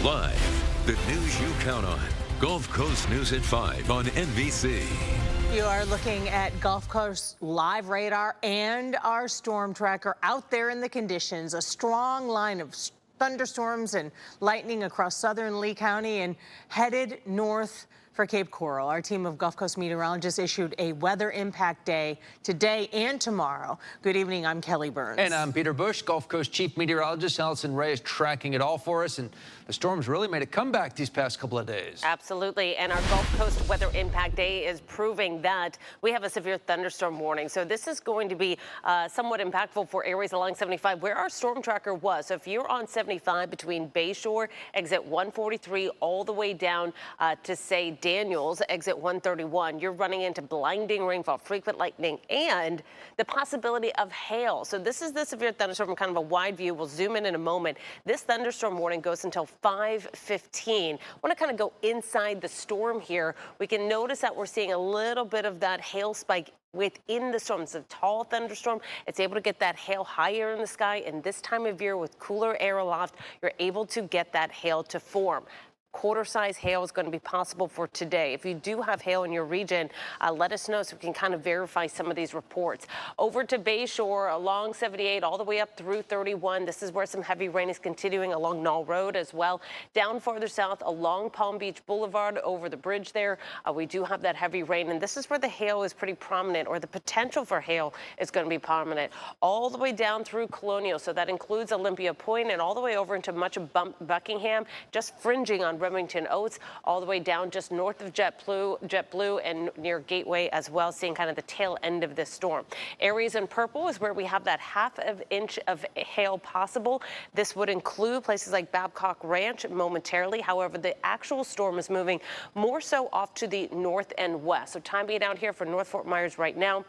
Live, the news you count on. Gulf Coast News at 5 on NBC. You are looking at Gulf Coast live radar and our storm tracker out there in the conditions. A strong line of thunderstorms and lightning across southern Lee County and headed north for Cape Coral. Our team of Gulf Coast meteorologists issued a weather impact day today and tomorrow. Good evening, I'm Kelly Burns. And I'm Peter Bush. Gulf Coast Chief Meteorologist Allison Ray is tracking it all for us. And the storms really made a comeback these past couple of days. Absolutely. And our Gulf Coast Weather Impact Day is proving that we have a severe thunderstorm warning. So this is going to be somewhat impactful for areas along 75 where our storm tracker was. So if you're on 75 between Bayshore, exit 143, all the way down to, say, Daniels, exit 131, you're running into blinding rainfall, frequent lightning, and the possibility of hail. So this is the severe thunderstorm from kind of a wide view. We'll zoom in a moment. This thunderstorm warning goes until 5:15. I want to kind of go inside the storm here. We can notice that we're seeing a little bit of that hail spike within the storm. It's a tall thunderstorm. It's able to get that hail higher in the sky. And this time of year with cooler air aloft, you're able to get that hail to form. Quarter-size hail is going to be possible for today. If you do have hail in your region, let us know so we can kind of verify some of these reports. Over to Bayshore, along 78, all the way up through 31. This is where some heavy rain is continuing along Knoll Road as well. Down farther south along Palm Beach Boulevard over the bridge there, we do have that heavy rain. And this is where the hail is pretty prominent, or the potential for hail is going to be prominent. All the way down through Colonial. So that includes Olympia Point and all the way over into much of Buckingham, just fringing on Remington Oaks, all the way down just north of JetBlue and near Gateway as well, seeing kind of the tail end of this storm. Areas in purple is where we have that ½ inch of hail possible. This would include places like Babcock Ranch momentarily. However, the actual storm is moving more so off to the north and west. So time being out here for North Fort Myers right now.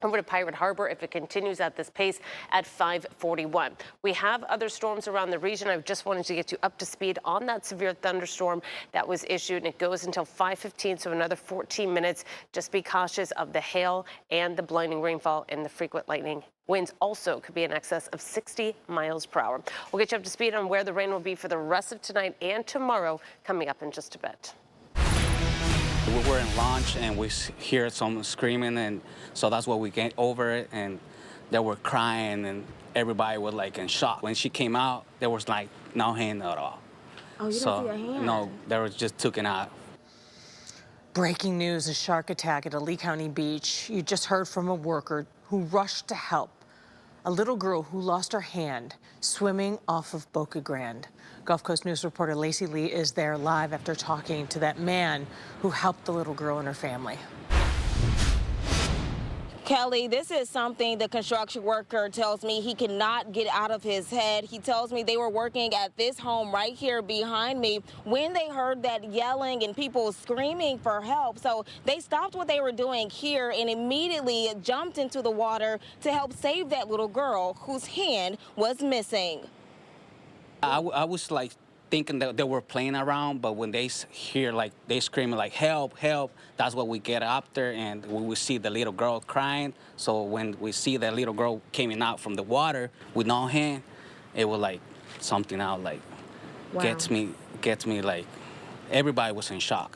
Over to Pirate Harbor if it continues at this pace at 5:41. We have other storms around the region. I just wanted to get you up to speed on that severe thunderstorm that was issued, and it goes until 5:15, so another 14 minutes. Just be cautious of the hail and the blinding rainfall and the frequent lightning. Winds also could be in excess of 60 miles per hour. We'll get you up to speed on where the rain will be for the rest of tonight and tomorrow coming up in just a bit. We were in launch and we hear someone screaming, and so that's what we get over it, and they were crying and everybody was like in shock. When she came out, there was like no hand at all. Oh, you didn't see a hand? No, they were just taken out. Breaking news, a shark attack at a Lee County beach. You just heard from a worker who rushed to help a little girl who lost her hand swimming off of Boca Grande. Gulf Coast News reporter Lacey Lee is there live after talking to that man who helped the little girl and her family. Kelly, this is something the construction worker tells me he cannot get out of his head. He tells me they were working at this home right here behind me when they heard that yelling and people screaming for help. So they stopped what they were doing here and immediately jumped into the water to help save that little girl whose hand was missing. I was like thinking that they were playing around, but when they hear like they screaming like help, help, that's what we get after, and we will see the little girl crying. So when we see that little girl coming out from the water with no hand, it was like something out like Wow. gets me like everybody was in shock.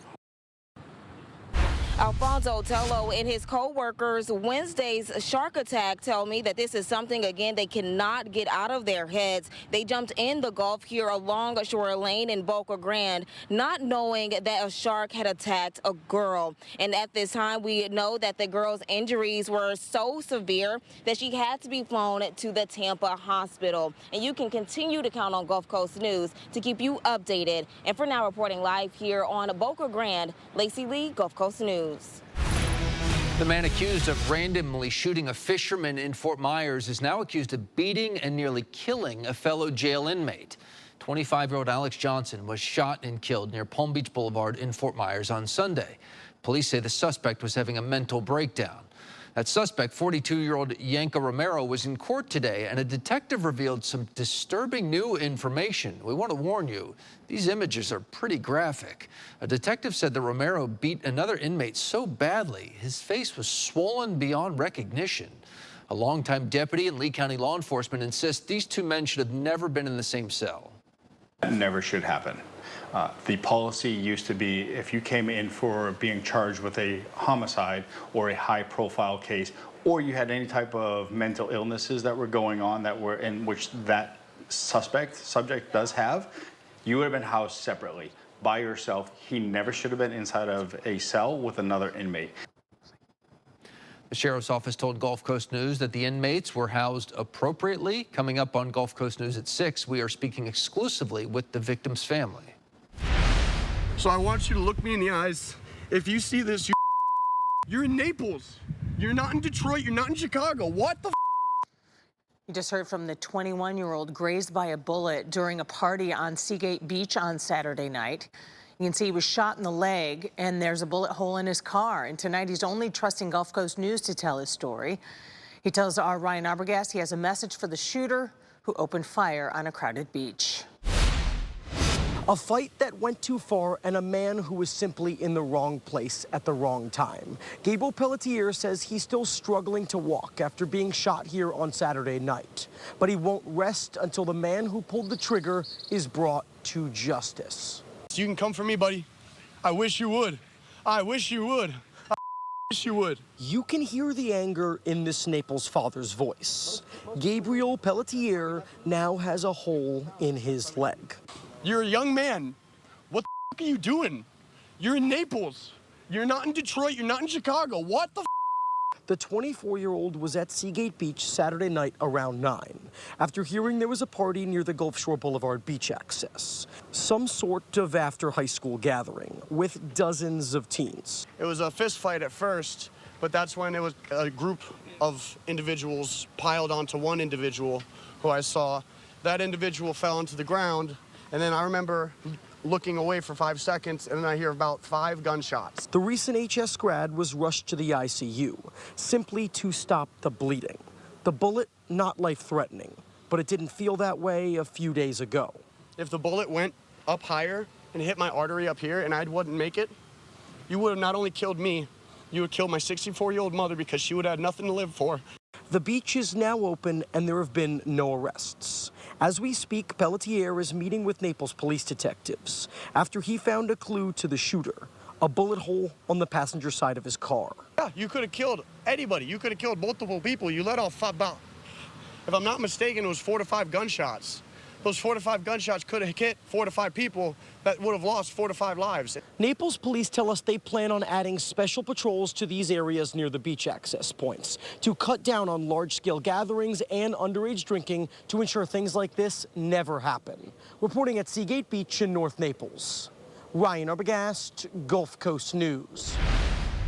Alfonso Tello and his co-workers Wednesday's shark attack tell me that this is something, again, they cannot get out of their heads. They jumped in the Gulf here along Shore Lane in Boca Grande, not knowing that a shark had attacked a girl. And at this time, we know that the girl's injuries were so severe that she had to be flown to the Tampa hospital. And you can continue to count on Gulf Coast News to keep you updated. And for now, reporting live here on Boca Grande, Lacey Lee, Gulf Coast News. The man accused of randomly shooting a fisherman in Fort Myers is now accused of beating and nearly killing a fellow jail inmate. 25-year-old Alex Johnson was shot and killed near Palm Beach Boulevard in Fort Myers on Sunday. Police say the suspect was having a mental breakdown. That suspect, 42-year-old Yanka Romero, was in court today, and a detective revealed some disturbing new information. We want to warn you, these images are pretty graphic. A detective said that Romero beat another inmate so badly, his face was swollen beyond recognition. A longtime deputy in Lee County law enforcement insists these two men should have never been in the same cell. That never should happen. The policy used to be if you came in for being charged with a homicide or a high-profile case, or you had any type of mental illnesses that were going on that were in which that subject does have, you would have been housed separately by yourself. He never should have been inside of a cell with another inmate. The sheriff's office told Gulf Coast News that the inmates were housed appropriately. Coming up on Gulf Coast News at 6, we are speaking exclusively with the victim's family. So I want you to look me in the eyes. If you see this, you're in Naples. You're not in Detroit. You're not in Chicago. What the You just heard from the 21-year-old grazed by a bullet during a party on Seagate Beach on Saturday night. You can see he was shot in the leg, and there's a bullet hole in his car. And tonight, he's only trusting Gulf Coast News to tell his story. He tells our Ryan Arbogast he has a message for the shooter who opened fire on a crowded beach. A fight that went too far and a man who was simply in the wrong place at the wrong time. Gabriel Pelletier says he's still struggling to walk after being shot here on Saturday night. But he won't rest until the man who pulled the trigger is brought to justice. You can come for me, buddy. I wish you would. I wish you would. I wish you would. You can hear the anger in this Naples father's voice. Gabriel Pelletier now has a hole in his leg. You're a young man. What the are you doing? You're in Naples. You're not in Detroit. You're not in Chicago. What the The 24-year-old was at Seagate Beach Saturday night around 9 after hearing there was a party near the Gulf Shore Boulevard beach access. Some sort of after-high school gathering with dozens of teens. It was a fist fight at first, but that's when it was a group of individuals piled onto one individual who I saw. That individual fell onto the ground, and then I remember looking away for 5 seconds, and then I hear about 5 gunshots. The recent HS grad was rushed to the ICU simply to stop the bleeding. The bullet, not life-threatening, but it didn't feel that way a few days ago. If the bullet went up higher and hit my artery up here and I wouldn't make it, you would have not only killed me, you would kill my 64-year-old mother because she would have had nothing to live for. The beach is now open and there have been no arrests. As we speak, Pelletier is meeting with Naples police detectives after he found a clue to the shooter, a bullet hole on the passenger side of his car. Yeah, you could have killed anybody. You could have killed multiple people. You let off about, if I'm not mistaken, it was 4 to 5 gunshots. Those 4 to 5 gunshots could have hit 4 to 5 people that would have lost 4 to 5 lives. Naples police tell us they plan on adding special patrols to these areas near the beach access points to cut down on large-scale gatherings and underage drinking to ensure things like this never happen. Reporting at Seagate Beach in North Naples, Ryan Arbogast, Gulf Coast News.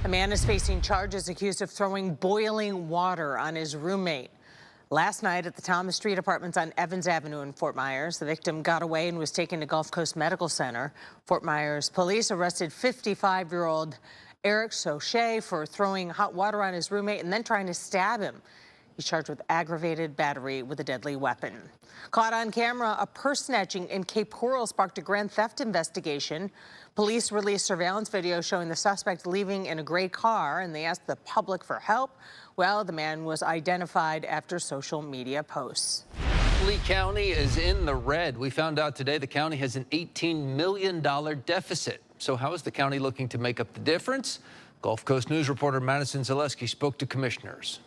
A man is facing charges accused of throwing boiling water on his roommate. Last night at the Thomas Street Apartments on Evans Avenue in Fort Myers, the victim got away and was taken to Gulf Coast Medical Center. Fort Myers police arrested 55-year-old Eric Sochet for throwing hot water on his roommate and then trying to stab him. He's charged with aggravated battery with a deadly weapon. Caught on camera, a purse snatching in Cape Coral sparked a grand theft investigation. Police released surveillance video showing the suspect leaving in a gray car, and they asked the public for help. Well, the man was identified after social media posts. Lee County is in the red. We found out today the county has an $18 million deficit. So how is the county looking to make up the difference? Gulf Coast News reporter Madison Zaleski spoke to commissioners.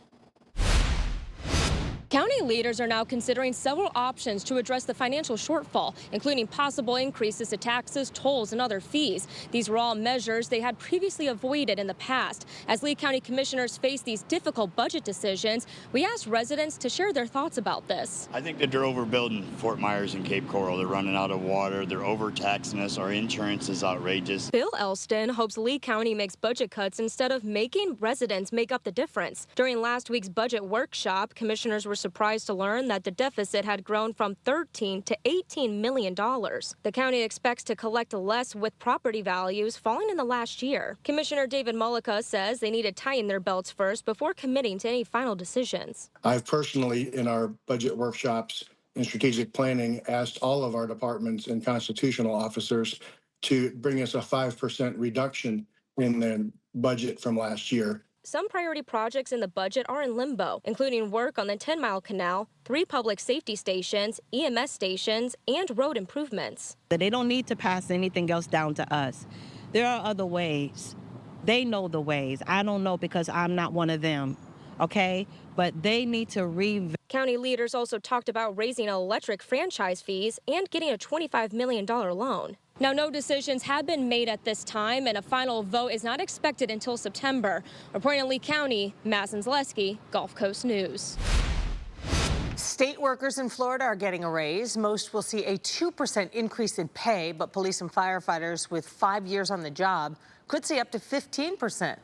County leaders are now considering several options to address the financial shortfall, including possible increases to taxes, tolls, and other fees. These were all measures they had previously avoided in the past. As Lee County commissioners face these difficult budget decisions, we asked residents to share their thoughts about this. I think that they're overbuilding Fort Myers and Cape Coral. They're running out of water. They're overtaxing us. Our insurance is outrageous. Bill Elston hopes Lee County makes budget cuts instead of making residents make up the difference. During last week's budget workshop, commissioners were surprised to learn that the deficit had grown from $13 to $18 million. The county expects to collect less with property values falling in the last year. Commissioner David Mullica says they need to tighten their belts first before committing to any final decisions. I've personally, in our budget workshops and strategic planning, asked all of our departments and constitutional officers to bring us a 5% reduction in the budget from last year. Some priority projects in the budget are in limbo, including work on the 10-mile canal, 3 public safety stations, EMS stations, and road improvements. They don't need to pass anything else down to us. There are other ways. They know the ways. I don't know because I'm not one of them, okay? But they need to County leaders also talked about raising electric franchise fees and getting a $25 million loan. Now, no decisions have been made at this time, and a final vote is not expected until September. Reporting in Lee County, Madison Zaleski, Gulf Coast News. State workers in Florida are getting a raise. Most will see a 2% increase in pay, but police and firefighters with 5 years on the job could see up to 15%.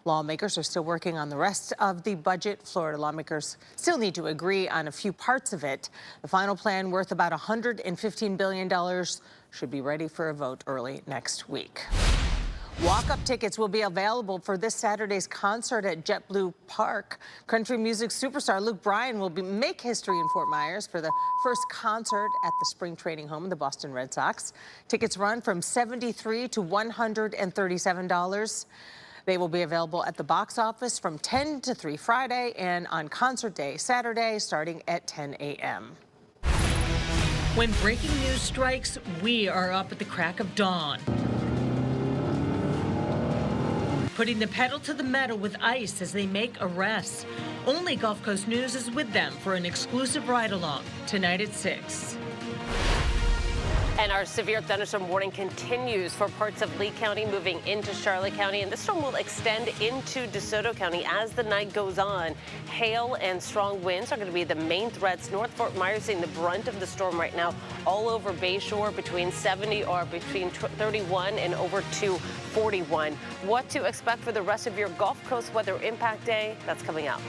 Lawmakers are still working on the rest of the budget. Florida lawmakers still need to agree on a few parts of it. The final plan, worth about $115 billion, should be ready for a vote early next week. Walk-up tickets will be available for this Saturday's concert at JetBlue Park. Country music superstar Luke Bryan will make history in Fort Myers for the first concert at the spring training home of the Boston Red Sox. Tickets run from $73 to $137. They will be available at the box office from 10 to 3 Friday and on concert day Saturday starting at 10 a.m. When breaking news strikes, we are up at the crack of dawn. Putting the pedal to the metal with ICE as they make arrests. Only Gulf Coast News is with them for an exclusive ride-along tonight at 6. And our severe thunderstorm warning continues for parts of Lee County moving into Charlotte County. And this storm will extend into DeSoto County as the night goes on. Hail and strong winds are going to be the main threats. North Fort Myers seeing the brunt of the storm right now all over Bayshore between 70 or between 31 and over to 41. What to expect for the rest of your Gulf Coast weather impact day? That's coming up.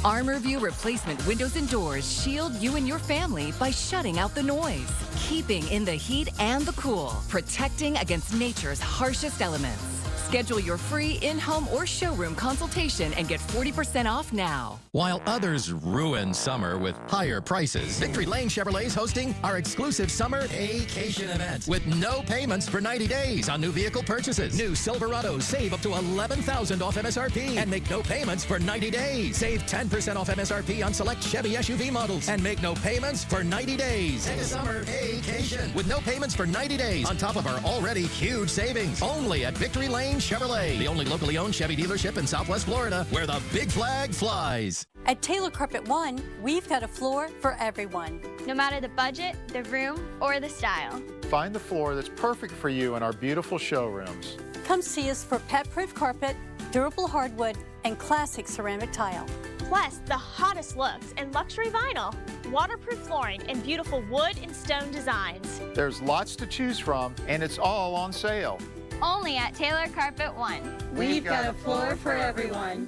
ArmorView replacement windows and doors shield you and your family by shutting out the noise, keeping in the heat and the cool, protecting against nature's harshest elements. Schedule your free in-home or showroom consultation and get 40% off now. While others ruin summer with higher prices, Victory Lane Chevrolet is hosting our exclusive summer vacation event with no payments for 90 days on new vehicle purchases. New Silverados save up to $11,000 off MSRP and make no payments for 90 days. Save 10% off MSRP on select Chevy SUV models and make no payments for 90 days. Take a summer vacation with no payments for 90 days on top of our already huge savings. Only at Victory Lane Chevrolet, the only locally owned Chevy dealership in Southwest Florida where the big flag flies. At Taylor Carpet One, we've got a floor for everyone. No matter the budget, the room, or the style. Find the floor that's perfect for you in our beautiful showrooms. Come see us for pet-proof carpet, durable hardwood, and classic ceramic tile. Plus, the hottest looks in luxury vinyl, waterproof flooring, and beautiful wood and stone designs. There's lots to choose from, and it's all on sale. Only at Taylor Carpet One. We've got a floor for everyone.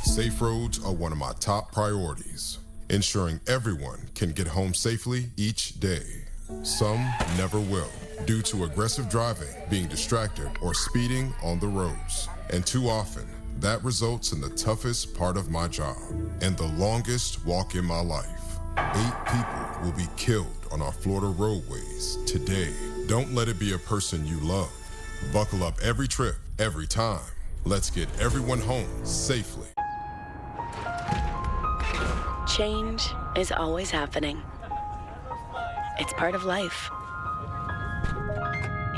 Safe roads are one of my top priorities, ensuring everyone can get home safely each day. Some never will, due to aggressive driving, being distracted, or speeding on the roads. And too often, that results in the toughest part of my job and the longest walk in my life. 8 people will be killed on our Florida roadways today. Don't let it be a person you love. Buckle up every trip, every time. Let's get everyone home safely. Change is always happening. It's part of life.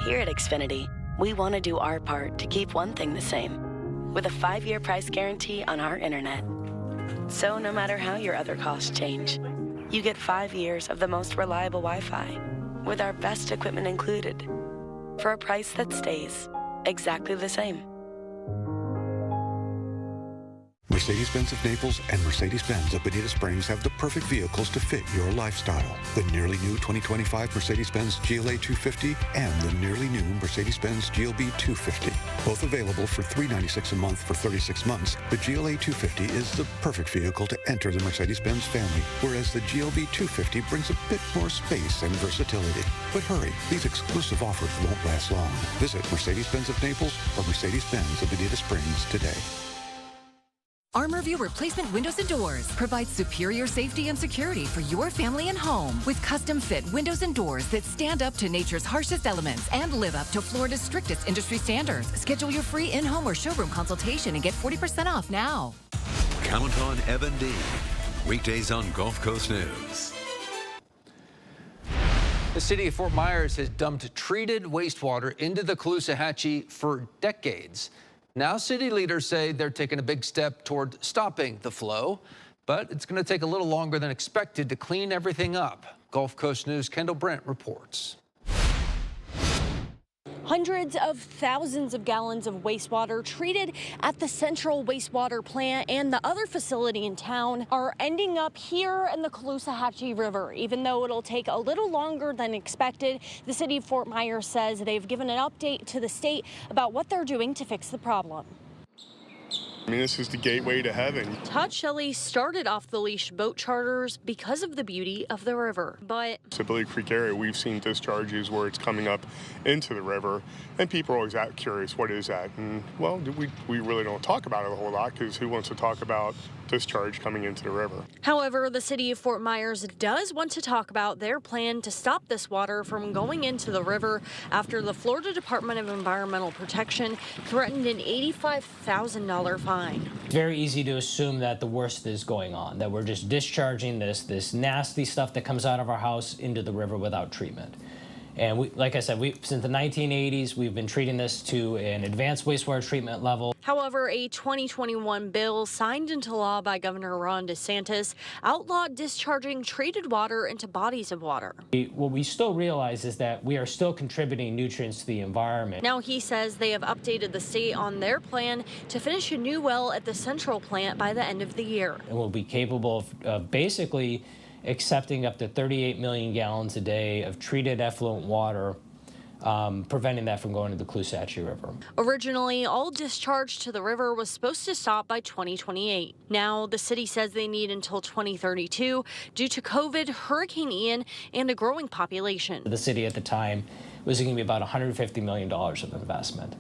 Here at Xfinity, we want to do our part to keep one thing the same, with a 5-year price guarantee on our internet. So no matter how your other costs change, you get 5 years of the most reliable Wi-Fi, with our best equipment included, for a price that stays exactly the same. Mercedes-Benz of Naples and Mercedes-Benz of Bonita Springs have the perfect vehicles to fit your lifestyle. The nearly new 2025 Mercedes-Benz GLA 250 and the nearly new Mercedes-Benz GLB 250. Both available for $396 a month for 36 months, the GLA 250 is the perfect vehicle to enter the Mercedes-Benz family, whereas the GLB 250 brings a bit more space and versatility. But hurry, these exclusive offers won't last long. Visit Mercedes-Benz of Naples or Mercedes-Benz of Bonita Springs today. ArmorView replacement windows and doors provides superior safety and security for your family and home with custom fit windows and doors that stand up to nature's harshest elements and live up to Florida's strictest industry standards. Schedule your free in-home or showroom consultation and get 40% off now. Count on Evan D. Weekdays on Gulf Coast News. The city of Fort Myers has dumped treated wastewater into the Caloosahatchee for decades. Now city leaders say they're taking a big step toward stopping the flow, but it's going to take a little longer than expected to clean everything up. Gulf Coast News' Kendall Brent reports. Hundreds of thousands of gallons of wastewater treated at the central wastewater plant and the other facility in town are ending up here in the Caloosahatchee River. Even though it'll take a little longer than expected, the city of Fort Myers says they've given an update to the state about what they're doing to fix the problem. I mean, this is the gateway to heaven. Todd Shelley started off the leash boat charters because of the beauty of the river, but Sibley Creek area, we've seen discharges where it's coming up into the river, and people are always curious, what is that? And, well, we really don't talk about it a whole lot, because who wants to talk about discharge coming into the river? However, the city of Fort Myers does want to talk about their plan to stop this water from going into the river after the Florida Department of Environmental Protection threatened an $85,000 fine. It's very easy to assume that the worst is going on, that we're just discharging this nasty stuff that comes out of our house into the river without treatment. And like I said, since the 1980s, we've been treating this to an advanced wastewater treatment level. However, a 2021 bill signed into law by Governor Ron DeSantis outlawed discharging treated water into bodies of water. What we still realize is that we are still contributing nutrients to the environment. Now he says they have updated the state on their plan to finish a new well at the central plant by the end of the year. And we'll be capable of basically accepting up to 38 million gallons a day of treated effluent water, preventing that from going to the Caloosahatchee River. Originally, all discharge to the river was supposed to stop by 2028. Now, the city says they need until 2032 due to COVID, Hurricane Ian, and a growing population. The city at the time was going to be about $150 million of investment.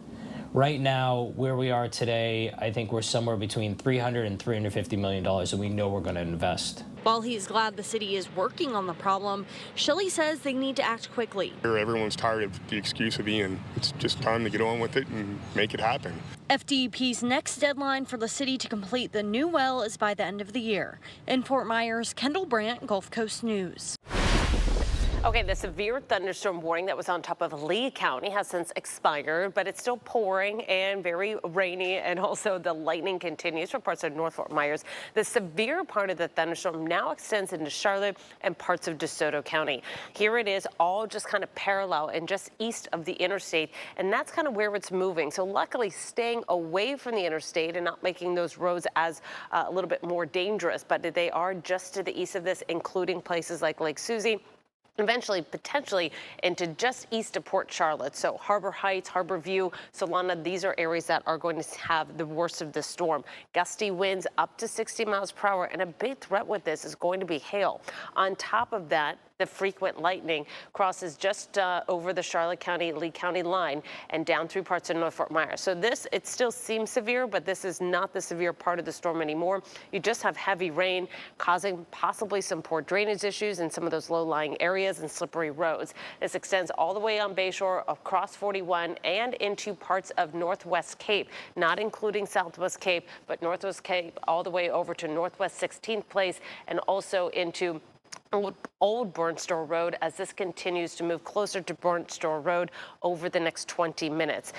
Right now, where we are today, I think we're somewhere between $300 and $350 million that we know we're going to invest. While he's glad the city is working on the problem, Shelley says they need to act quickly. Everyone's tired of the excuse of Ian. It's just time to get on with it and make it happen. FDEP's next deadline for the city to complete the new well is by the end of the year. In Fort Myers, Kendall Brandt, Gulf Coast News. Okay, the severe thunderstorm warning that was on top of Lee County has since expired, but it's still pouring and very rainy, and also the lightning continues for parts of North Fort Myers. The severe part of the thunderstorm now extends into Charlotte and parts of DeSoto County. Here it is, all just kind of parallel and just east of the interstate, and that's kind of where it's moving. So luckily staying away from the interstate and not making those roads as a little bit more dangerous, but they are just to the east of this, including places like Lake Susie, eventually potentially into just east of Port Charlotte. So Harbor Heights, Harbor View, Solana, these are areas that are going to have the worst of the storm. Gusty winds up to 60 miles per hour, and a big threat with this is going to be hail. On top of that, the frequent lightning crosses just over the Charlotte County, Lee County line and down through parts of North Fort Myers. So this, it still seems severe, but this is not the severe part of the storm anymore. You just have heavy rain causing possibly some poor drainage issues in some of those low-lying areas and slippery roads. This extends all the way on Bayshore, across 41, and into parts of Northwest Cape, not including Southwest Cape, but Northwest Cape all the way over to Northwest 16th Place and also into Old Burnstore Road as this continues to move closer to Burnstore Road over the next 20 minutes.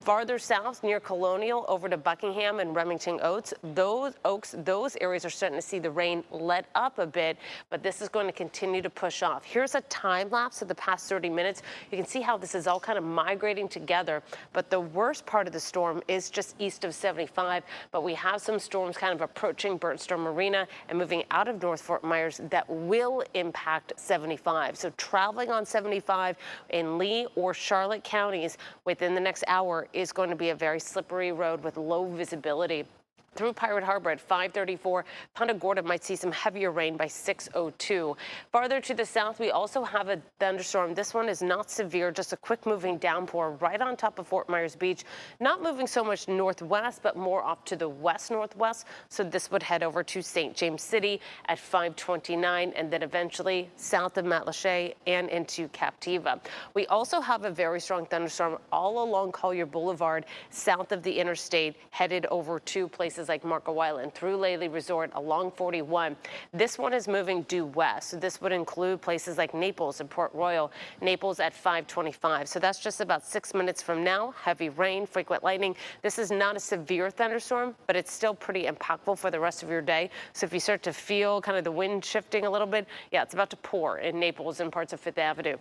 Farther south near Colonial over to Buckingham and Remington Oaks, those areas are starting to see the rain let up a bit, but this is going to continue to push off. Here's a time lapse of the past 30 minutes. You can see how this is all kind of migrating together, but the worst part of the storm is just east of 75, but we have some storms kind of approaching Burnstone Marina and moving out of North Fort Myers that will impact 75. So traveling on 75 in Lee or Charlotte counties within the next hour is going to be a very slippery road with low visibility. through Pirate Harbor at 5:34. Punta Gorda might see some heavier rain by 6:02. Farther to the south, we also have a thunderstorm. This one is not severe, just a quick moving downpour right on top of Fort Myers Beach. Not moving so much northwest, but more off to the west-northwest. So this would head over to St. James City at 5:29, and then eventually south of Matlacha and into Captiva. We also have a very strong thunderstorm all along Collier Boulevard, south of the interstate, headed over to places like Marco Island, through Lely Resort, along 41. This one is moving due west. So this would include places like Naples and Port Royal. Naples at 5:25. So that's just about 6 minutes from now. Heavy rain, frequent lightning. This is not a severe thunderstorm, but it's still pretty impactful for the rest of your day. So if you start to feel kind of the wind shifting a little bit, yeah, it's about to pour in Naples and parts of Fifth Avenue.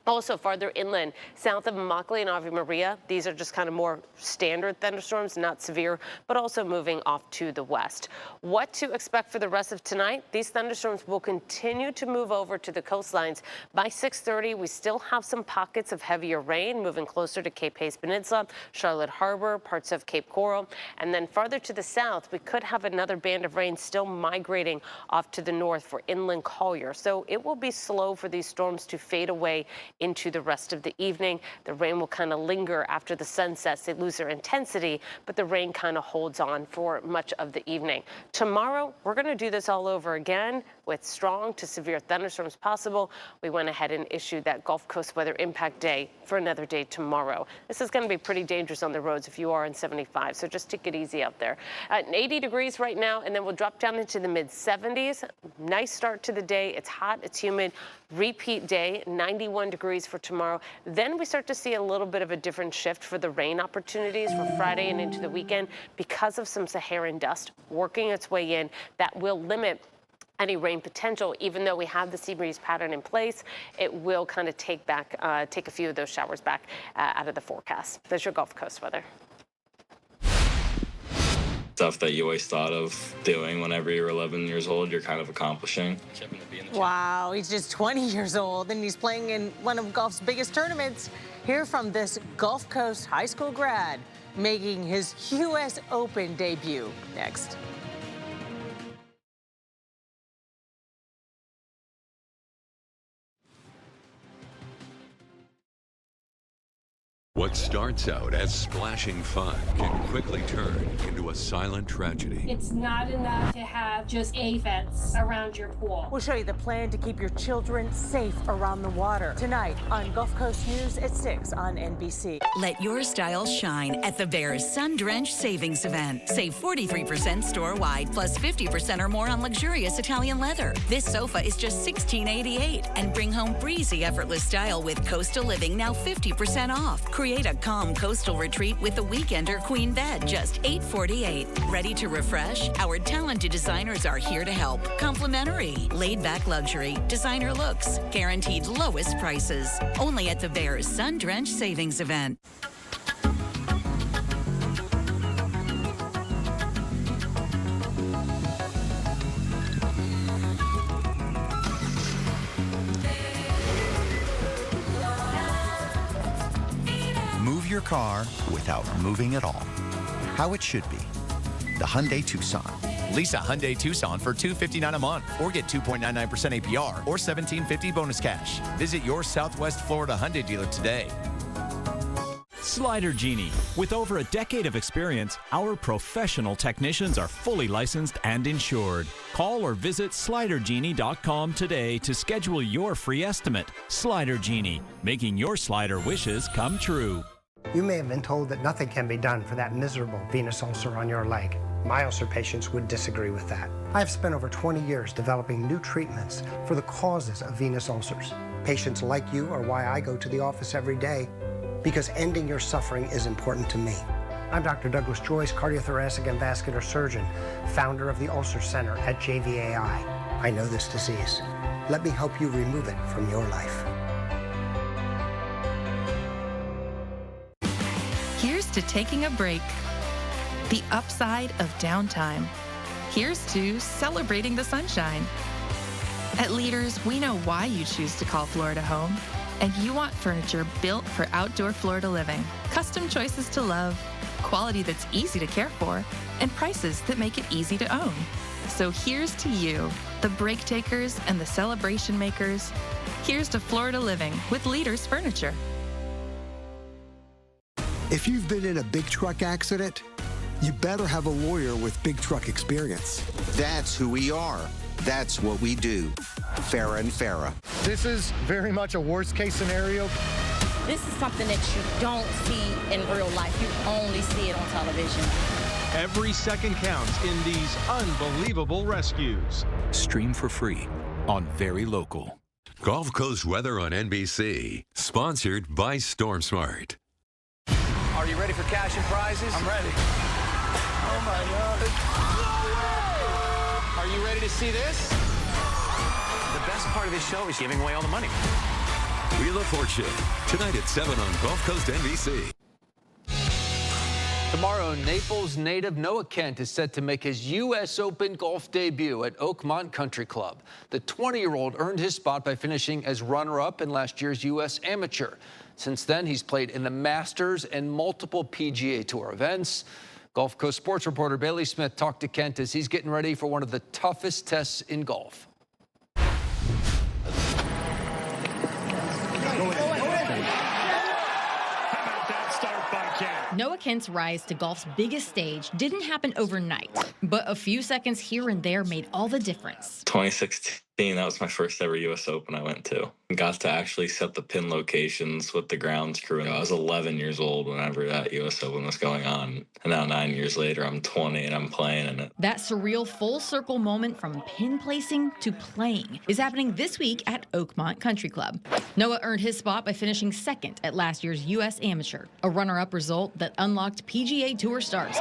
Also farther inland, south of Immokalee and Ave Maria, these are just kind of more standard thunderstorms, not severe, but also moving off to the west. What to expect for the rest of tonight? These thunderstorms will continue to move over to the coastlines. By 6:30, we still have some pockets of heavier rain moving closer to Cape Hayes Peninsula, Charlotte Harbor, parts of Cape Coral. And then farther to the south, we could have another band of rain still migrating off to the north for inland Collier. So it will be slow for these storms to fade away into the rest of the evening. The rain will kind of linger after the sun sets. They lose their intensity, but the rain kind of holds on for much of the evening. Tomorrow, we're going to do this all over again with strong to severe thunderstorms possible. We went ahead and issued that Gulf Coast weather impact day for another day tomorrow. This is going to be pretty dangerous on the roads if you are in 75, so just take it easy out there. 80 degrees right now, and then we'll drop down into the mid-70s. Nice start to the day. It's hot, it's humid. Repeat day, 91 degrees for tomorrow. Then we start to see a little bit of a different shift for the rain opportunities for Friday and into the weekend because of some Saharan dust working its way in. That will limit any rain potential. Even though we have the sea breeze pattern in place, it will kind of take a few of those showers back out of the forecast. There's your Gulf Coast weather. Stuff that you always thought of doing whenever you're 11 years old, you're kind of accomplishing. Wow, he's just 20 years old and he's playing in one of golf's biggest tournaments. Hear from this Gulf Coast high school grad making his U.S. Open debut next. What starts out as splashing fun can quickly turn into a silent tragedy. It's not enough to have just a fence around your pool. We'll show you the plan to keep your children safe around the water tonight on Gulf Coast News at 6 on NBC. Let your style shine at the Bears Sun Drench Savings Event. Save 43% store-wide plus 50% or more on luxurious Italian leather. This sofa is just $16.88 and bring home breezy, effortless style with Coastal Living now 50% off. Create a calm coastal retreat with the Weekender Queen Bed, just $848. Ready to refresh? Our talented designers are here to help. Complimentary, laid-back luxury, designer looks, guaranteed lowest prices. Only at the Bears Sun Drench Savings Event. Move your car without moving at all. How it should be. The Hyundai Tucson. Lease a Hyundai Tucson for $259 a month or get 2.99% APR or $1,750 bonus cash. Visit your Southwest Florida Hyundai dealer today. Slider Genie. With over a decade of experience, our professional technicians are fully licensed and insured. Call or visit SliderGenie.com today to schedule your free estimate. Slider Genie, making your slider wishes come true. You may have been told that nothing can be done for that miserable venous ulcer on your leg. My ulcer patients would disagree with that. I have spent over 20 years developing new treatments for the causes of venous ulcers. Patients like you are why I go to the office every day, because ending your suffering is important to me. I'm Dr. Douglas Joyce, cardiothoracic and vascular surgeon, founder of the Ulcer Center at JVAI. I know this disease. Let me help you remove it from your life. Here's to taking a break. The upside of downtime. Here's to celebrating the sunshine. At Leaders, we know why you choose to call Florida home. And you want furniture built for outdoor Florida living. Custom choices to love. quality that's easy to care for, and prices that make it easy to own. So here's to you, the break takers and the celebration makers. Here's to Florida living with Leaders Furniture. If you've been in a big truck accident, you better have a lawyer with big truck experience. That's who we are. That's what we do. Farah and Farah. This is very much a worst case scenario. This is something that you don't see in real life. You only see it on television. Every second counts in these unbelievable rescues. Stream for free on Very Local. Gulf Coast weather on NBC, sponsored by Storm Smart. Are you ready for cash and prizes? I'm ready. Oh my God. Are you ready to see this? The best part of this show is giving away all the money. Wheel of Fortune, tonight at 7 on Gulf Coast NBC. Tomorrow, Naples native Noah Kent is set to make his U.S. Open golf debut at Oakmont Country Club. The 20-year-old earned his spot by finishing as runner-up in last year's U.S. Amateur. Since then, he's played in the Masters and multiple PGA Tour events. Gulf Coast sports reporter Bailey Smith talked to Kent as he's getting ready for one of the toughest tests in golf. Noah Kent's rise to golf's biggest stage didn't happen overnight, but a few seconds here and there made all the difference. 2016, that was my first ever U.S. Open I went to. Got to actually set the pin locations with the grounds crew. I was 11 years old whenever that U.S. Open was going on. And now 9 years later, I'm 20 and I'm playing in it. That surreal full circle moment from pin placing to playing is happening this week at Oakmont Country Club. Noah earned his spot by finishing second at last year's U.S. Amateur, a runner-up result that unlocked PGA Tour stars.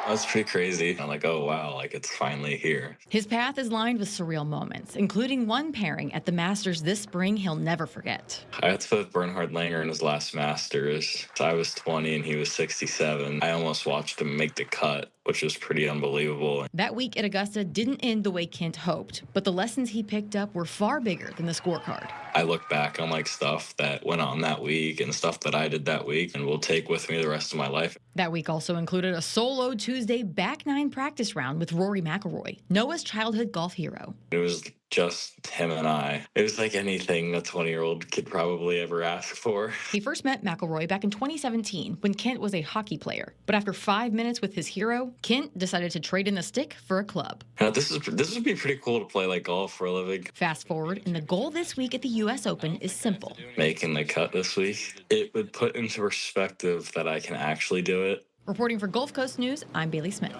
That's pretty crazy. I'm like, oh, wow, like it's finally here. His path is lined with surreal moments, including one pairing at the Masters this spring he'll never forget. I had to play with Bernhard Langer in his last Masters. I was 20 and he was 67. I almost watched him make the cut, which was pretty unbelievable. That week at Augusta didn't end the way Kent hoped, but the lessons he picked up were far bigger than the scorecard. I look back on like stuff that went on that week and stuff that I did that week and will take with me the rest of my life. That week also included a solo Tuesday back nine practice round with Rory McIlroy, Noah's childhood golf hero. It was just him and I. It was like anything a 20-year-old could probably ever ask for. He first met McIlroy back in 2017 when Kent was a hockey player. But after 5 minutes with his hero, Kent decided to trade in the stick for a club. This would be pretty cool to play like golf for a living. Fast forward, and the goal this week at the U.S. Open is simple. Making the cut this week, it would put into perspective that I can actually do it. Reporting for Gulf Coast News, I'm Bailey Smith.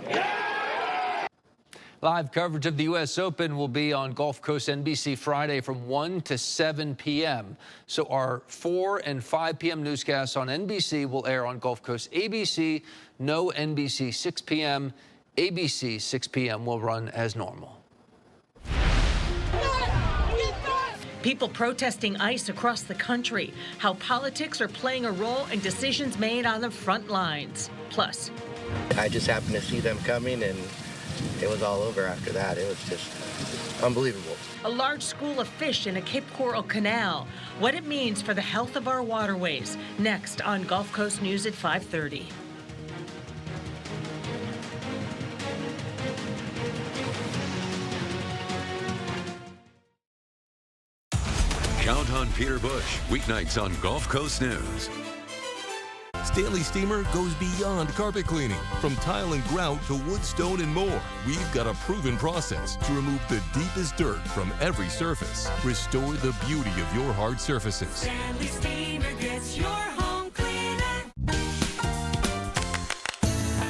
Live coverage of the U.S. Open will be on Gulf Coast NBC Friday from 1 to 7 p.m. So our 4 and 5 p.m. newscasts on NBC will air on Gulf Coast ABC. No NBC 6 p.m. ABC 6 p.m. will run as normal. People protesting ICE across the country, how politics are playing a role in decisions made on the front lines. Plus, I just happened to see them coming and it was all over after that. It was just unbelievable. A large school of fish in a Cape Coral canal. What it means for the health of our waterways. Next on Gulf Coast News at 5:30. Count on Peter Bush, weeknights on Gulf Coast News. Stanley Steamer goes beyond carpet cleaning. From tile and grout to wood, stone, and more, we've got a proven process to remove the deepest dirt from every surface. Restore the beauty of your hard surfaces. Stanley Steamer gets your home cleaner.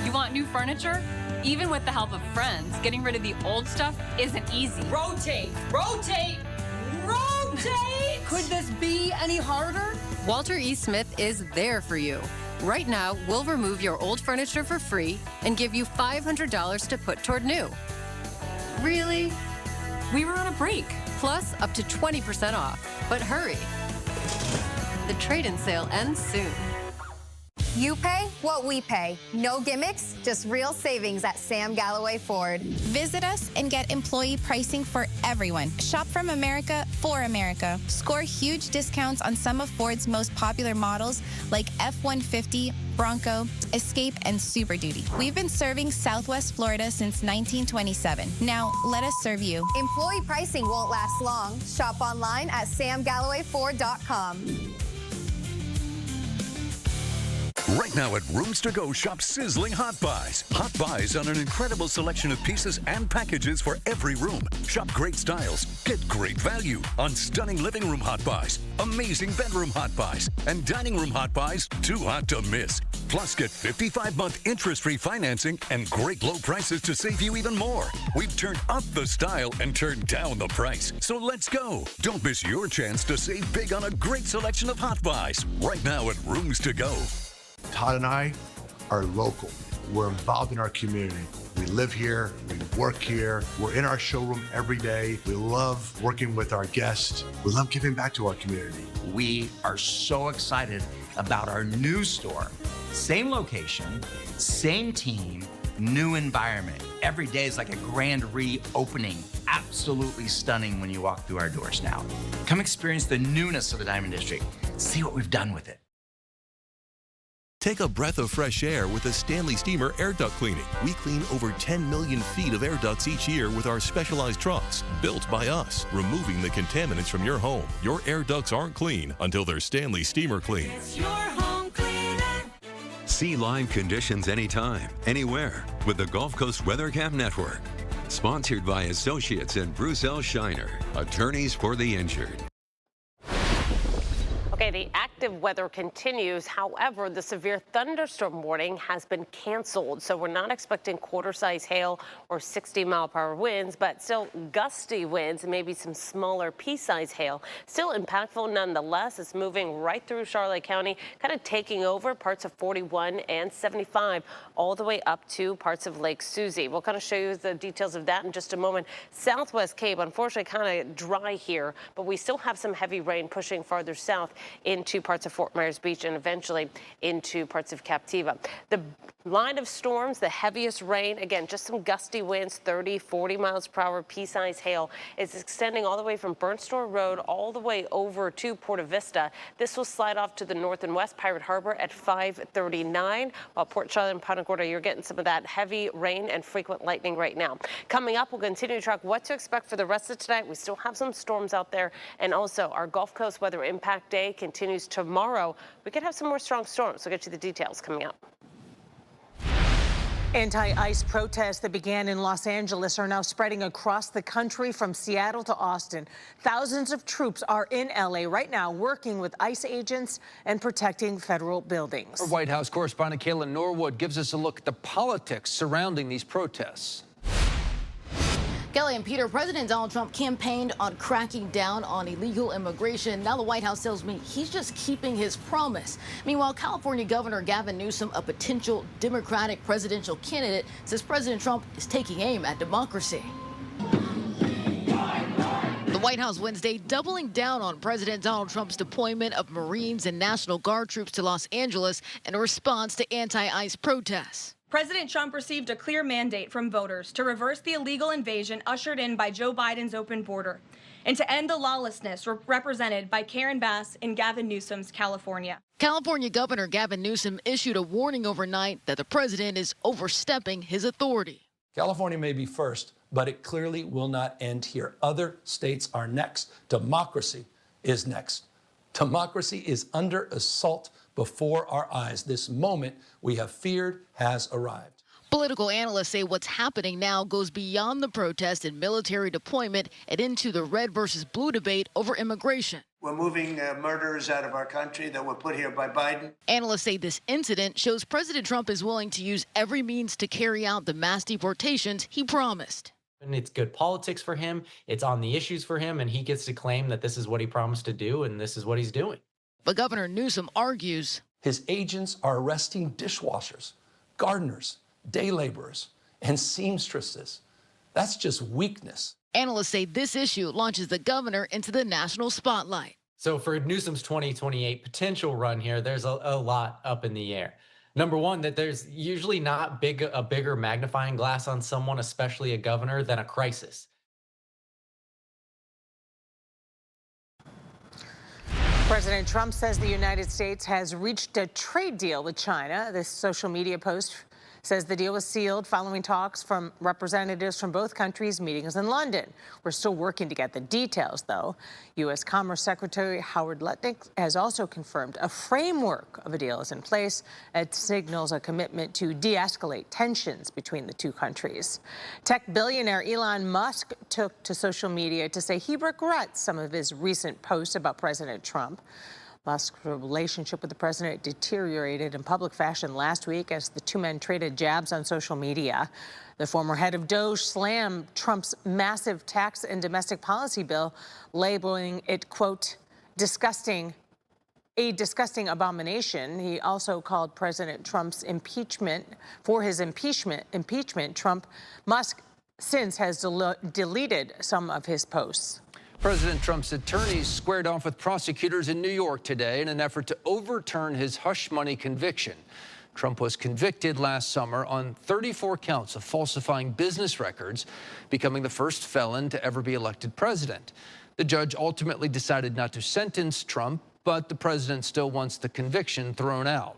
You want new furniture? Even with the help of friends, getting rid of the old stuff isn't easy. Rotate, rotate, rotate! Could this be any harder? Walter E. Smith is there for you. Right now, we'll remove your old furniture for free and give you $500 to put toward new. Really? We were on a break. Plus, up to 20% off. But hurry. The trade-in sale ends soon. You pay what we pay. No gimmicks, just real savings at Sam Galloway Ford. Visit us and get employee pricing for everyone. Shop from America for America. Score huge discounts on some of Ford's most popular models like F-150, Bronco, Escape, and Super Duty. We've been serving Southwest Florida since 1927. Now, let us serve you. Employee pricing won't last long. Shop online at samgallowayford.com. Right now at Rooms to Go, shop sizzling hot buys. Hot buys on an incredible selection of pieces and packages for every room. Shop great styles, get great value on stunning living room hot buys, amazing bedroom hot buys, and dining room hot buys too hot to miss. Plus, get 55-month interest-free financing and great low prices to save you even more. We've turned up the style and turned down the price. So let's go. Don't miss your chance to save big on a great selection of hot buys. Right now at Rooms to Go. Todd and I are local. We're involved in our community. We live here, we work here, we're in our showroom every day. We love working with our guests. We love giving back to our community. We are so excited about our new store. Same location, same team, new environment. Every day is like a grand reopening. Absolutely stunning when you walk through our doors now. Come experience the newness of the Diamond District. See what we've done with it. Take a breath of fresh air with a Stanley Steamer air duct cleaning. We clean over 10 million feet of air ducts each year with our specialized trucks, built by us, removing the contaminants from your home. Your air ducts aren't clean until they're Stanley Steamer clean. See live conditions anytime, anywhere with the Gulf Coast WeatherCap Network. Sponsored by Associates and Bruce L. Shiner, attorneys for the injured. Okay, the active weather continues. However, the severe thunderstorm warning has been canceled. So we're not expecting quarter-size hail or 60-mile-per-hour winds, but still gusty winds and maybe some smaller pea-size hail. Still impactful nonetheless. It's moving right through Charlotte County, kind of taking over parts of 41 and 75 all the way up to parts of Lake Susie. We'll kind of show you the details of that in just a moment. Southwest Cape, unfortunately, kind of dry here, but we still have some heavy rain pushing farther south into parts of Fort Myers Beach and eventually into parts of Captiva. The line of storms, the heaviest rain, again, just some gusty winds, 30, 40 miles per hour, pea-size hail, is extending all the way from Burnt Store Road all the way over to Porta Vista. This will slide off to the north and west, Pirate Harbor at 5:39, while Port Charlotte and Punta Gorda, you're getting some of that heavy rain and frequent lightning right now. Coming up, we'll continue to track what to expect for the rest of tonight. We still have some storms out there, and also our Gulf Coast Weather Impact Day continues tomorrow. We could have some more strong storms. We'll get you the details coming up. Anti-ICE protests that began in Los Angeles are now spreading across the country from Seattle to Austin. Thousands of troops are in LA right now working with ICE agents and protecting federal buildings. Our White House correspondent Kayla Norwood gives us a look at the politics surrounding these protests. Kelly and Peter, President Donald Trump campaigned on cracking down on illegal immigration. Now the White House tells me he's just keeping his promise. Meanwhile, California Governor Gavin Newsom, a potential Democratic presidential candidate, says President Trump is taking aim at democracy. The White House Wednesday doubling down on President Donald Trump's deployment of Marines and National Guard troops to Los Angeles in a response to anti-ICE protests. President Trump received a clear mandate from voters to reverse the illegal invasion ushered in by Joe Biden's open border and to end the lawlessness represented by Karen Bass in Gavin Newsom's California. California Governor Gavin Newsom issued a warning overnight that the president is overstepping his authority. California may be first, but it clearly will not end here. Other states are next. Democracy is next. Democracy is under assault before our eyes. This moment we have feared has arrived. Political analysts say what's happening now goes beyond the protest and military deployment and into the red versus blue debate over immigration. We're moving murderers out of our country that were put here by Biden. Analysts say this incident shows President Trump is willing to use every means to carry out the mass deportations he promised. And it's good politics for him. It's on the issues for him, and he gets to claim that this is what he promised to do, and this is what he's doing. But Governor Newsom argues his agents are arresting dishwashers, gardeners, day laborers, and seamstresses. That's just weakness. Analysts say this issue launches the governor into the national spotlight. So for Newsom's 2028 potential run here, there's a lot up in the air. Number one, that there's usually not a bigger magnifying glass on someone, especially a governor, than a crisis. President Trump says the United States has reached a trade deal with China. This social media post says the deal was sealed following talks from representatives from both countries' meetings in London. We're still working to get the details, though. U.S. Commerce Secretary Howard Lutnick has also confirmed a framework of a deal is in place. It signals a commitment to de-escalate tensions between the two countries. Tech billionaire Elon Musk took to social media to say he regrets some of his recent posts about President Trump. Musk's relationship with the president deteriorated in public fashion last week as the two men traded jabs on social media. The former head of Doge slammed Trump's massive tax and domestic policy bill, labeling it, quote, disgusting, a disgusting abomination. He also called President Trump's impeachment. Musk since has deleted some of his posts. President Trump's attorneys squared off with prosecutors in New York today in an effort to overturn his hush money conviction. Trump was convicted last summer on 34 counts of falsifying business records, becoming the first felon to ever be elected president. The judge ultimately decided not to sentence Trump, but the president still wants the conviction thrown out.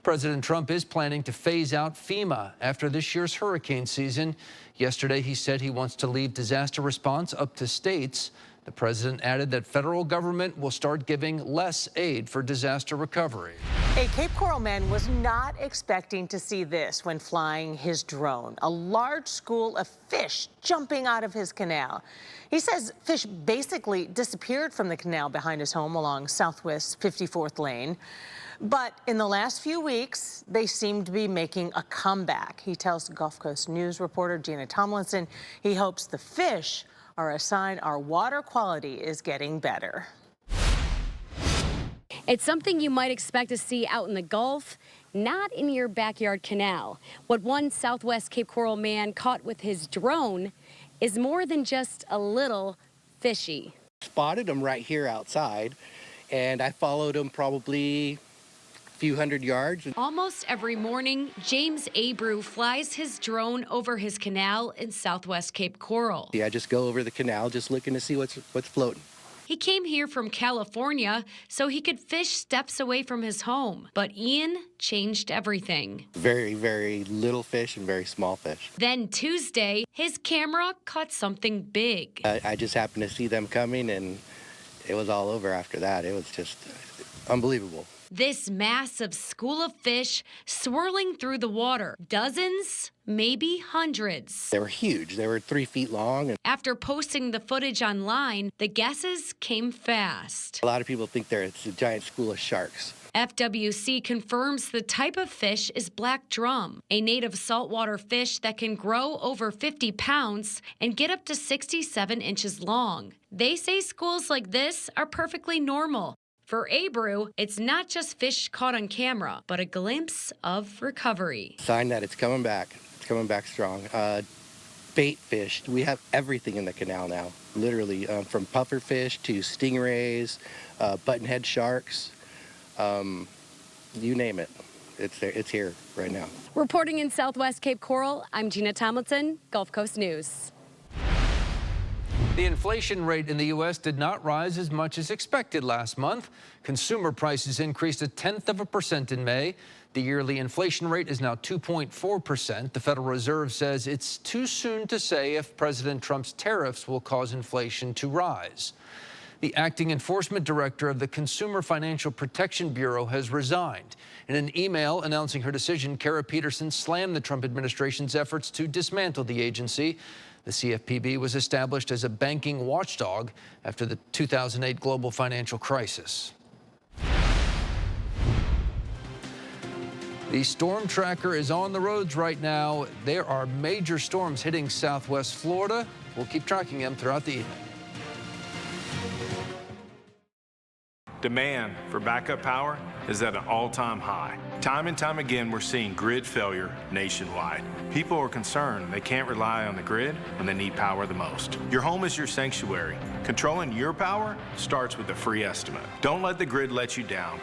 President Trump is planning to phase out FEMA after this year's hurricane season. Yesterday, he said he wants to leave disaster response up to states. The president added that federal government will start giving less aid for disaster recovery. A Cape Coral man was not expecting to see this when flying his drone. A large school of fish jumping out of his canal. He says fish basically disappeared from the canal behind his home along Southwest 54th Lane. But in the last few weeks, they seem to be making a comeback. He tells Gulf Coast News reporter Gina Tomlinson he hopes the fish are a sign our water quality is getting better. It's something you might expect to see out in the Gulf, not in your backyard canal. What one Southwest Cape Coral man caught with his drone is more than just a little fishy. Spotted him right here outside, and I followed him probably few hundred yards. Almost every morning, James Abreu flies his drone over his canal in Southwest Cape Coral. Yeah, I just go over the canal, just looking to see what's floating. He came here from California so he could fish steps away from his home. But Ian changed everything. Very, very little fish and very small fish. Then Tuesday, his camera caught something big. I just happened to see them coming, and it was all over after that. It was just unbelievable. This massive school of fish swirling through the water. Dozens, maybe hundreds. They were huge. They were 3 feet long. After posting the footage online, the guesses came fast. A lot of people think it's a giant school of sharks. FWC confirms the type of fish is black drum, a native saltwater fish that can grow over 50 pounds and get up to 67 inches long. They say schools like this are perfectly normal. For Abreu, it's not just fish caught on camera, but a glimpse of recovery. Sign that it's coming back. It's coming back strong. Bait fish. We have everything in the canal now, literally, from puffer fish to stingrays, buttonhead sharks, you name it. It's there. It's here right now. Reporting in Southwest Cape Coral, I'm Gina Tomlinson, Gulf Coast News. The inflation rate in the U.S. did not rise as much as expected last month. Consumer prices increased 0.1% in May. The yearly inflation rate is now 2.4%. The Federal Reserve says it's too soon to say if President Trump's tariffs will cause inflation to rise. The acting enforcement director of the Consumer Financial Protection Bureau has resigned. In an email announcing her decision, Kara Peterson slammed the Trump administration's efforts to dismantle the agency. The CFPB was established as a banking watchdog after the 2008 global financial crisis. The storm tracker is on the roads right now. There are major storms hitting southwest Florida. We'll keep tracking them throughout the evening. Demand for backup power is at an all-time high. Time and time again, we're seeing grid failure nationwide. People are concerned they can't rely on the grid when they need power the most. Your home is your sanctuary. Controlling your power starts with a free estimate. Don't let the grid let you down.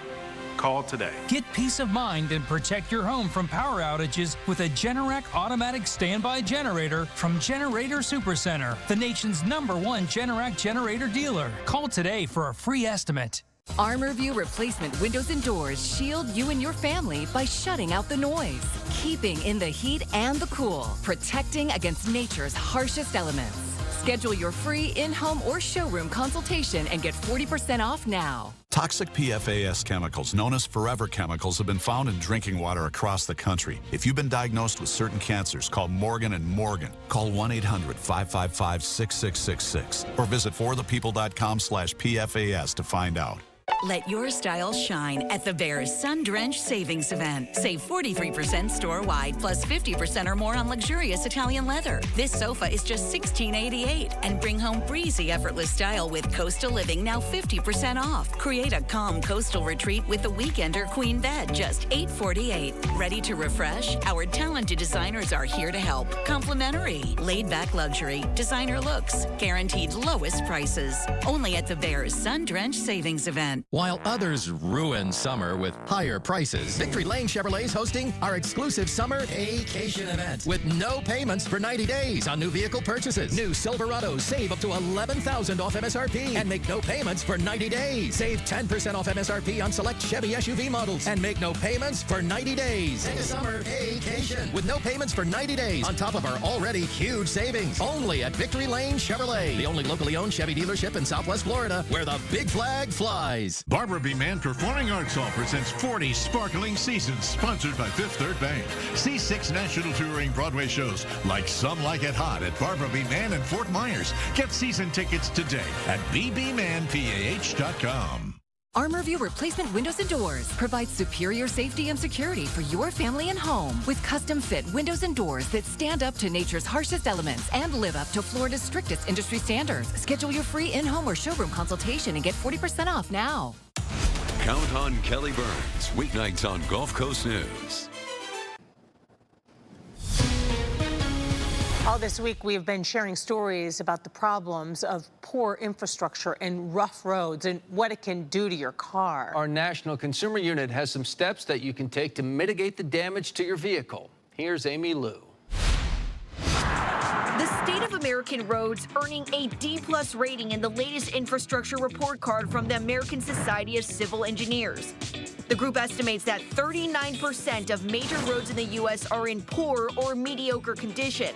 Call today. Get peace of mind and protect your home from power outages with a Generac automatic standby generator from Generator Supercenter, the nation's #1 Generac generator dealer. Call today for a free estimate. ArmorView replacement windows and doors shield you and your family by shutting out the noise, keeping in the heat and the cool, protecting against nature's harshest elements. Schedule your free in-home or showroom consultation and get 40% off now. Toxic PFAS chemicals, known as forever chemicals, have been found in drinking water across the country. If you've been diagnosed with certain cancers, call Morgan & Morgan. Call 1-800-555-6666 or visit forthepeople.com/PFAS to find out. Let your style shine at the Bears Sun Drench Savings Event. Save 43% store-wide, plus 50% or more on luxurious Italian leather. This sofa is just $16.88. And bring home breezy, effortless style with Coastal Living, now 50% off. Create a calm coastal retreat with the Weekender Queen Bed, just $848. Ready to refresh? Our talented designers are here to help. Complimentary. Laid-back luxury. Designer looks. Guaranteed lowest prices. Only at the Bears Sun Drench Savings Event. While others ruin summer with higher prices, Victory Lane Chevrolet is hosting our exclusive summer vacation event with no payments for 90 days on new vehicle purchases. New Silverados save up to $11,000 off MSRP and make no payments for 90 days. Save 10% off MSRP on select Chevy SUV models and make no payments for 90 days. Take a summer vacation with no payments for 90 days on top of our already huge savings. Only at Victory Lane Chevrolet, the only locally owned Chevy dealership in Southwest Florida where the big flag flies. Barbara B. Mann Performing Arts Hall presents 40 sparkling seasons, sponsored by Fifth Third Bank. See 6 national touring Broadway shows like Some Like It Hot at Barbara B. Mann and Fort Myers. Get season tickets today at bbmanpah.com. ArmorView replacement windows and doors provides superior safety and security for your family and home with custom-fit windows and doors that stand up to nature's harshest elements and live up to Florida's strictest industry standards. Schedule your free in-home or showroom consultation and get 40% off now. Count on Kelly Burns, weeknights on Gulf Coast News. All this week, we have been sharing stories about the problems of poor infrastructure and rough roads and what it can do to your car. Our National Consumer Unit has some steps that you can take to mitigate the damage to your vehicle. Here's Amy Lou. The state of American roads earning a D+ rating in the latest infrastructure report card from the American Society of Civil Engineers. The group estimates that 39% of major roads in the U.S. are in poor or mediocre condition.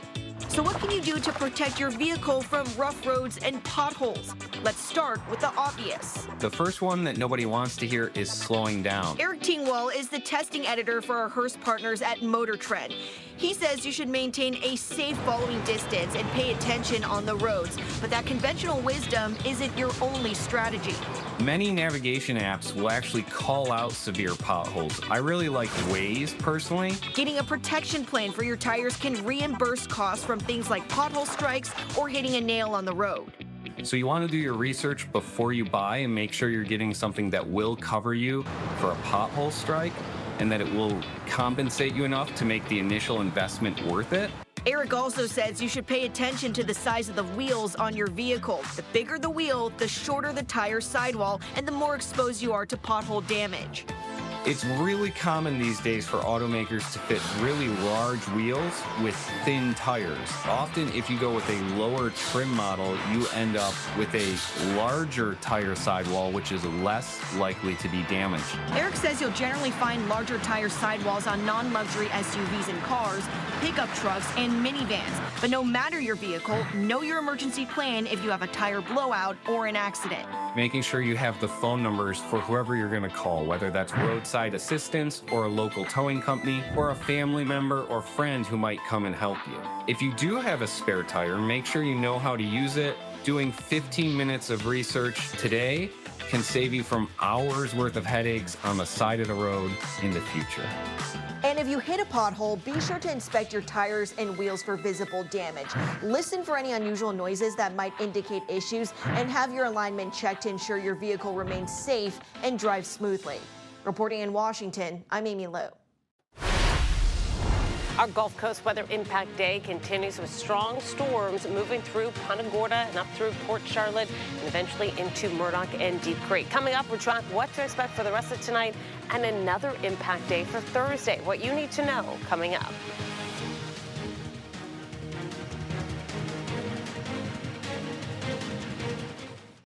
So what can you do to protect your vehicle from rough roads and potholes? Let's start with the obvious. The first one that nobody wants to hear is slowing down. Eric Tingwall is the testing editor for our Hearst partners at Motor Trend. He says you should maintain a safe following distance and pay attention on the roads, but that conventional wisdom isn't your only strategy. Many navigation apps will actually call out severe potholes. I really like Waze personally. Getting a protection plan for your tires can reimburse costs from things like pothole strikes or hitting a nail on the road. So you want to do your research before you buy and make sure you're getting something that will cover you for a pothole strike and that it will compensate you enough to make the initial investment worth it. Eric also says you should pay attention to the size of the wheels on your vehicle. The bigger the wheel, the shorter the tire sidewall, and the more exposed you are to pothole damage. It's really common these days for automakers to fit really large wheels with thin tires. Often, if you go with a lower trim model, you end up with a larger tire sidewall, which is less likely to be damaged. Eric says you'll generally find larger tire sidewalls on non-luxury SUVs and cars, pickup trucks, and minivans. But no matter your vehicle, know your emergency plan if you have a tire blowout or an accident. Making sure you have the phone numbers for whoever you're going to call, whether that's roadside assistance or a local towing company or a family member or friend who might come and help you. If you do have a spare tire, make sure you know how to use it. Doing 15 minutes of research today can save you from hours worth of headaches on the side of the road in the future. And if you hit a pothole, be sure to inspect your tires and wheels for visible damage. Listen for any unusual noises that might indicate issues and have your alignment checked to ensure your vehicle remains safe and drives smoothly. Reporting in Washington, I'm Amy Lowe. Our Gulf Coast weather impact day continues with strong storms moving through Punta Gorda and up through Port Charlotte and eventually into Murdoch and Deep Creek. Coming up, we'll track what to expect for the rest of tonight and another impact day for Thursday. What you need to know coming up.